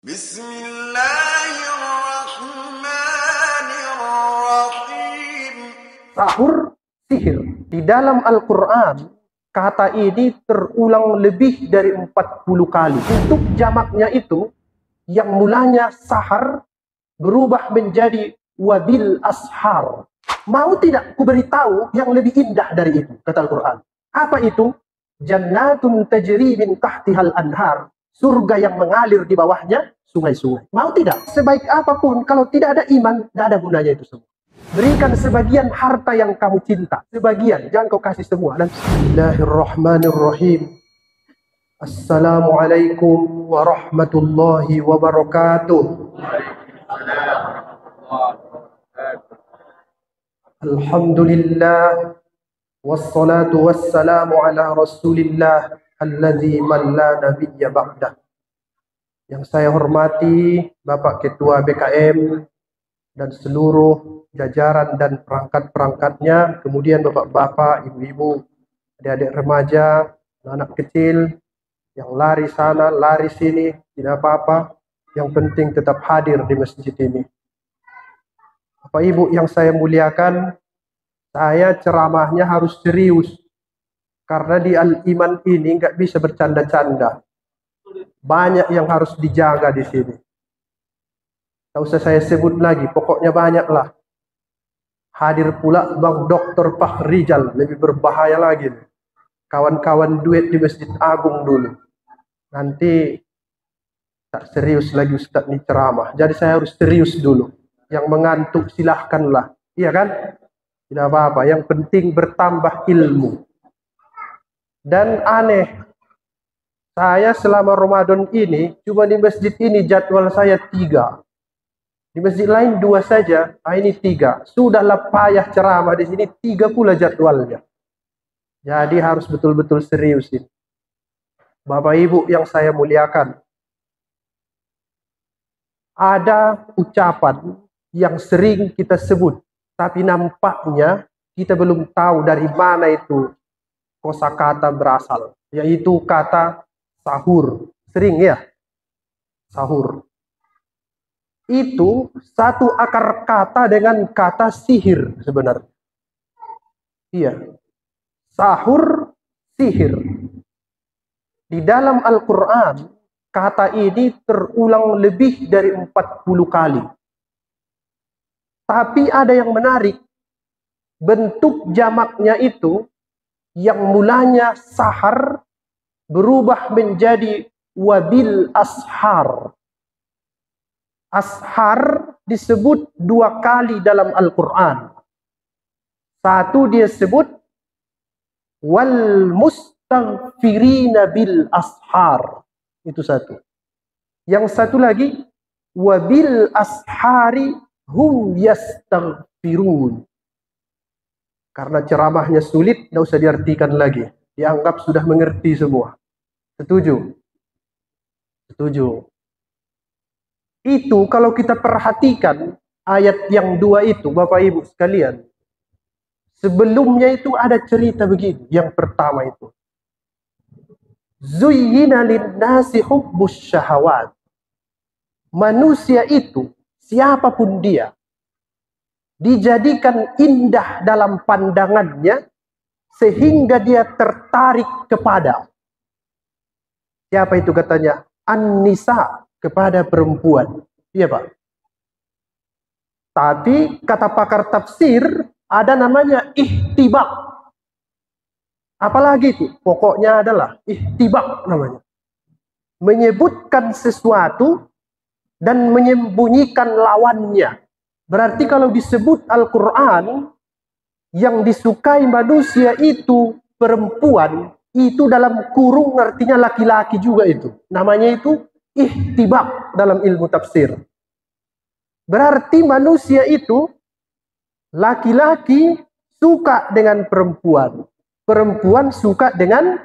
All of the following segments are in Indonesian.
Bismillahirrahmanirrahim. Sahur sihir. Di dalam Al-Quran, kata ini terulang lebih dari 40 kali. Untuk jamaknya itu, yang mulanya sahar, berubah menjadi wabil ashar. Mau tidak ku beritahu yang lebih indah dari itu, kata Al-Quran. Apa itu? Jannatun tajri min tahtihal anhar. Surga yang mengalir di bawahnya sungai-sungai. Mau tidak? Sebaik apapun, kalau tidak ada iman, tidak ada gunanya itu semua. Berikan sebagian harta yang kamu cinta. Sebagian, jangan kau kasih semua. Bismillahirrahmanirrahim. Assalamualaikum warahmatullahi wabarakatuh. Alhamdulillah. Wassalatu wassalamu ala rasulillah alladzi man la nabiyya ba'dah. Yang saya hormati Bapak Ketua BKM dan seluruh jajaran dan perangkat-perangkatnya, kemudian bapak-bapak, ibu-ibu, adik-adik remaja, anak kecil yang lari sana, lari sini, tidak apa-apa. Yang penting tetap hadir di masjid ini. Bapak Ibu yang saya muliakan, saya ceramahnya harus serius. Karena di Al-Iman ini nggak bisa bercanda-canda. Banyak yang harus dijaga di sini. Tak usah saya sebut lagi, pokoknya banyaklah. Hadir pula Bang Dr. Fahrijal, lebih berbahaya lagi. Kawan-kawan duet di Masjid Agung dulu. Nanti tak serius lagi Ustaz ini ceramah. Jadi saya harus serius dulu. Yang mengantuk silahkanlah. Iya kan? Tidak apa-apa, yang penting bertambah ilmu. Dan aneh, saya selama Ramadan ini, cuma di masjid ini jadwal saya 3. Di masjid lain 2 saja, ini 3. Sudahlah payah ceramah di sini, 3 pula jadwalnya. Jadi harus betul-betul serius ini. Bapak Ibu yang saya muliakan, ada ucapan yang sering kita sebut, tapi nampaknya kita belum tahu dari mana itu kosakata berasal, yaitu kata sahur. Sering ya? Sahur. Itu satu akar kata dengan kata sihir sebenarnya. Iya. Sahur, sihir. Di dalam Al-Quran, kata ini terulang lebih dari 40 kali. Tapi ada yang menarik. Bentuk jamaknya itu, yang mulanya sahar, berubah menjadi wabil ashar. Ashar disebut 2 kali dalam Al-Quran. Satu dia sebut wal mustaghfirina bil ashar. Itu satu. Yang satu lagi wabil ashari hum yastaghfirun. Karena ceramahnya sulit, tidak usah diartikan lagi. Dianggap sudah mengerti semua. Setuju? Setuju. Itu kalau kita perhatikan ayat yang 2 itu, Bapak Ibu sekalian. Sebelumnya itu ada cerita begini. Yang pertama itu. Zuyyina linnasi hubbus syahawat. Manusia itu, siapapun dia, dijadikan indah dalam pandangannya sehingga dia tertarik kepada. Siapa itu katanya? An-nisa, kepada perempuan. Iya Pak. Tapi kata pakar tafsir ada namanya ihtibak. Apalagi itu? Pokoknya adalah ihtibak namanya. Menyebutkan sesuatu dan menyembunyikan lawannya. Berarti kalau disebut Al-Quran, yang disukai manusia itu perempuan, itu dalam kurung artinya laki-laki juga itu. Namanya itu ihtibak dalam ilmu tafsir. Berarti manusia itu, laki-laki suka dengan perempuan. Perempuan suka dengan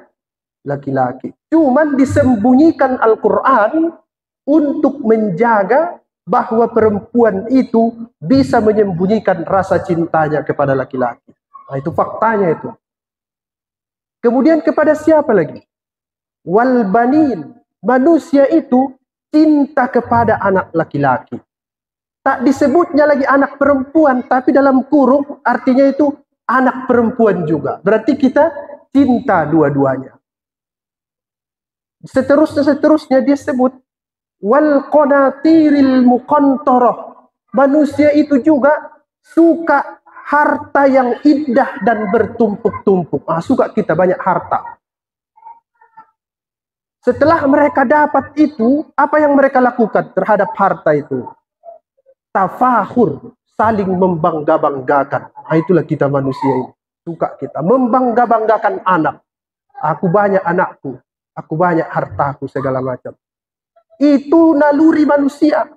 laki-laki. Cuman disembunyikan Al-Quran untuk menjaga bahwa perempuan itu bisa menyembunyikan rasa cintanya kepada laki-laki. Nah, itu faktanya itu. Kemudian kepada siapa lagi? Wal banin. Manusia itu cinta kepada anak laki-laki. Tak disebutnya lagi anak perempuan, tapi dalam kurung artinya itu anak perempuan juga. Berarti kita cinta dua-duanya. Seterusnya dia sebut wal qanatiril muqantarah. Manusia itu juga suka harta yang indah dan bertumpuk-tumpuk. Suka kita banyak harta. Setelah mereka dapat itu, apa yang mereka lakukan terhadap harta itu? Tafahur, saling membangga-banggakan. Itulah kita manusia ini. Suka kita membangga-banggakan anak. Aku banyak anakku, aku banyak hartaku, segala macam. Itu naluri manusia.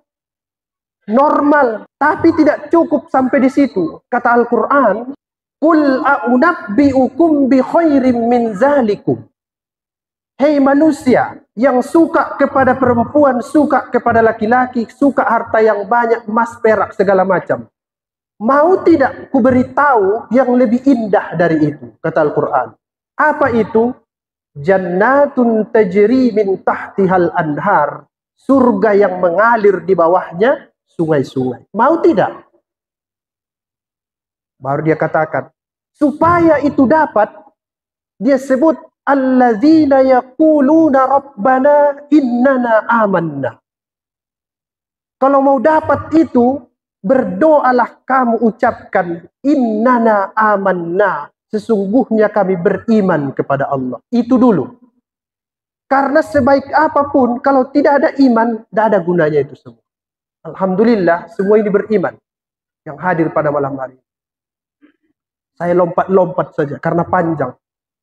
Normal, tapi tidak cukup sampai di situ. Kata Al-Quran, Qul a'unabbi'ukum bi khairim min zalikum. Hei manusia yang suka kepada perempuan, suka kepada laki-laki, suka harta yang banyak, emas, perak, segala macam. Mau tidak ku beritahu yang lebih indah dari itu, kata Al-Quran. Apa itu? Jannatun tajri min tahtihal anhar. Surga yang mengalir di bawahnya sungai-sungai. Mau tidak? Baru dia katakan, supaya itu dapat, dia sebut alladzina yaquluna rabbana innana amanna. Kalau mau dapat itu, berdoalah kamu ucapkan innana amanna. Sesungguhnya kami beriman kepada Allah. Itu dulu. Karena sebaik apapun, kalau tidak ada iman, tidak ada gunanya itu semua. Alhamdulillah, semua ini beriman yang hadir pada malam hari. Saya lompat-lompat saja, karena panjang.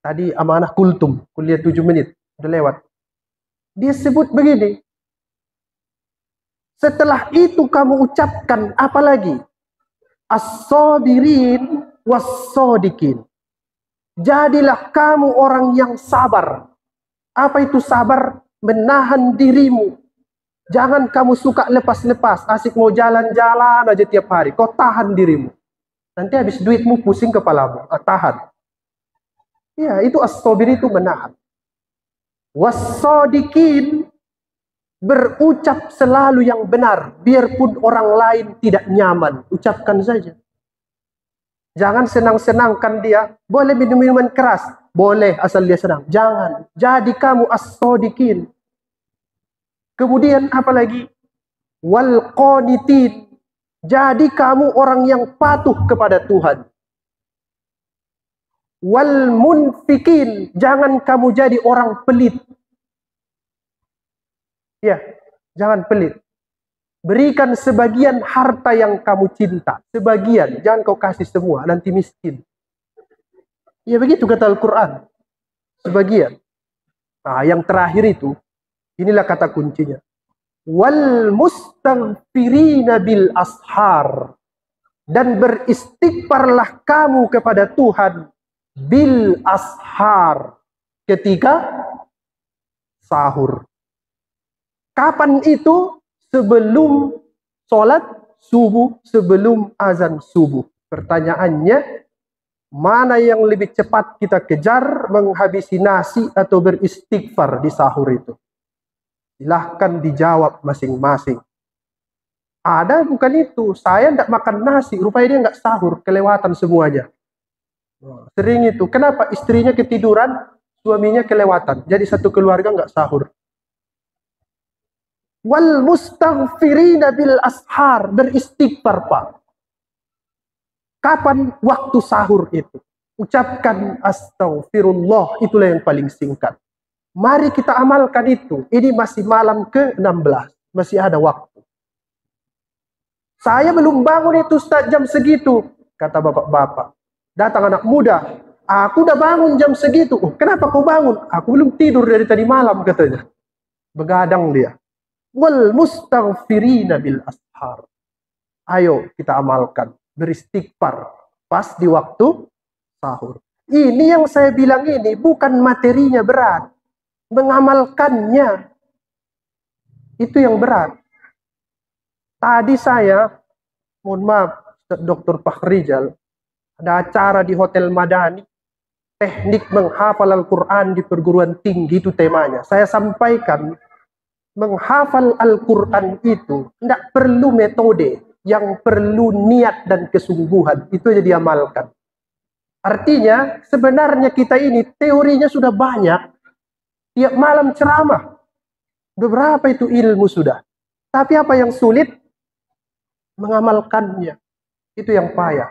Tadi amanah kultum, kuliah 7 menit, udah lewat. Dia sebut begini. Setelah itu kamu ucapkan apa lagi? As-sabirin was-sadiqin. Jadilah kamu orang yang sabar. Apa itu sabar? Menahan dirimu. Jangan kamu suka lepas-lepas, asik mau jalan-jalan aja tiap hari. Kau tahan dirimu. Nanti habis duitmu pusing kepalamu. Tahan. Ya, itu as-sabir itu menahan. Was-sadiqin, berucap selalu yang benar. Biarpun orang lain tidak nyaman. Ucapkan saja. Jangan senang-senangkan dia. Boleh minum minuman keras. Boleh, asal dia senang. Jangan. Jadi kamu as-sadiqin. Kemudian apa lagi? Wal qanitin. Jadi kamu orang yang patuh kepada Tuhan. Wal munfikin. Jangan kamu jadi orang pelit. Ya, jangan pelit. Berikan sebagian harta yang kamu cinta. Sebagian, jangan kau kasih semua, nanti miskin. Ya begitu kata Al-Quran. Sebagian. Nah, yang terakhir itu, inilah kata kuncinya. Wal mustaghfirina bil ashar. Dan beristighfarlah kamu kepada Tuhan bil ashar. Ketika sahur. Kapan itu? Sebelum sholat subuh, sebelum azan subuh. Pertanyaannya, mana yang lebih cepat kita kejar menghabisi nasi atau beristighfar di sahur itu? Silahkan dijawab masing-masing. Ada bukan itu, saya tidak makan nasi, rupanya dia nggak sahur, kelewatan semuanya. Sering itu, kenapa istrinya ketiduran, suaminya kelewatan, jadi satu keluarga nggak sahur. Wal mustaghfirina bil ashar, beristighfar Pak. Kapan waktu sahur itu? Ucapkan astaghfirullah, itulah yang paling singkat. Mari kita amalkan itu. Ini masih malam ke-16, masih ada waktu. Saya belum bangun itu Ustaz jam segitu, kata bapak-bapak. Datang anak muda, aku udah bangun jam segitu. Oh, kenapa kau bangun? Aku belum tidur dari tadi malam, katanya. Begadang dia. Wal mustaghfirina bil ashar. Ayo kita amalkan, beristighfar pas di waktu sahur. Ini yang saya bilang ini bukan materinya berat, mengamalkannya itu yang berat. Tadi saya, mohon maaf, Dr. Fahrizal, ada acara di Hotel Madani, teknik menghafal Al-Quran di perguruan tinggi, itu temanya. Saya sampaikan menghafal Al-Quran itu tidak perlu metode, yang perlu niat dan kesungguhan. Itu aja diamalkan. Artinya sebenarnya kita ini teorinya sudah banyak, tiap malam ceramah, beberapa itu ilmu sudah. Tapi apa yang sulit? Mengamalkannya. Itu yang payah.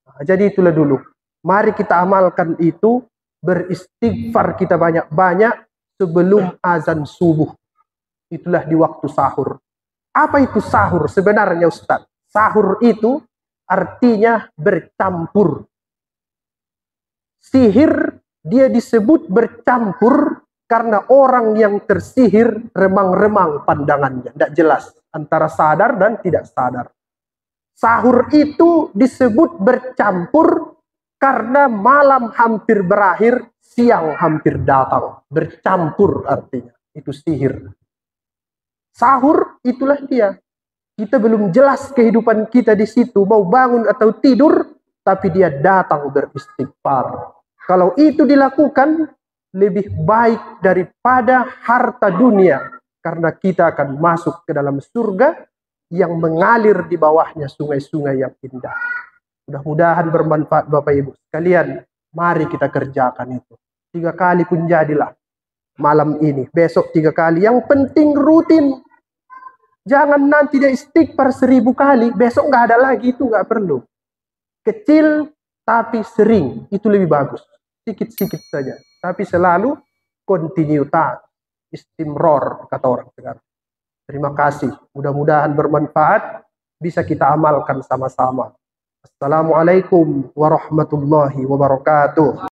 Nah, jadi itulah dulu. Mari kita amalkan itu, beristighfar kita banyak-banyak sebelum azan subuh. Itulah di waktu sahur. Apa itu sahur sebenarnya Ustaz? Sahur itu artinya bercampur. Sihir dia disebut bercampur karena orang yang tersihir remang-remang pandangannya. Tidak jelas antara sadar dan tidak sadar. Sahur itu disebut bercampur karena malam hampir berakhir, siang hampir datang. Bercampur artinya. Itu sihir. Sahur itulah dia. Kita belum jelas kehidupan kita di situ, mau bangun atau tidur, tapi dia datang beristighfar. Kalau itu dilakukan, lebih baik daripada harta dunia, karena kita akan masuk ke dalam surga yang mengalir di bawahnya sungai-sungai yang indah. Mudah-mudahan bermanfaat Bapak Ibu sekalian. Mari kita kerjakan itu. 3 kali pun jadilah malam ini, besok 3 kali. Yang penting rutin. Jangan nanti dia istighfar 1000 kali, besok nggak ada lagi, itu nggak perlu. Kecil tapi sering, itu lebih bagus. Sedikit-sedikit saja, tapi selalu kontinuitas, istimror kata orang sekarang. Terima kasih, mudah-mudahan bermanfaat, bisa kita amalkan sama-sama. Assalamualaikum warahmatullahi wabarakatuh.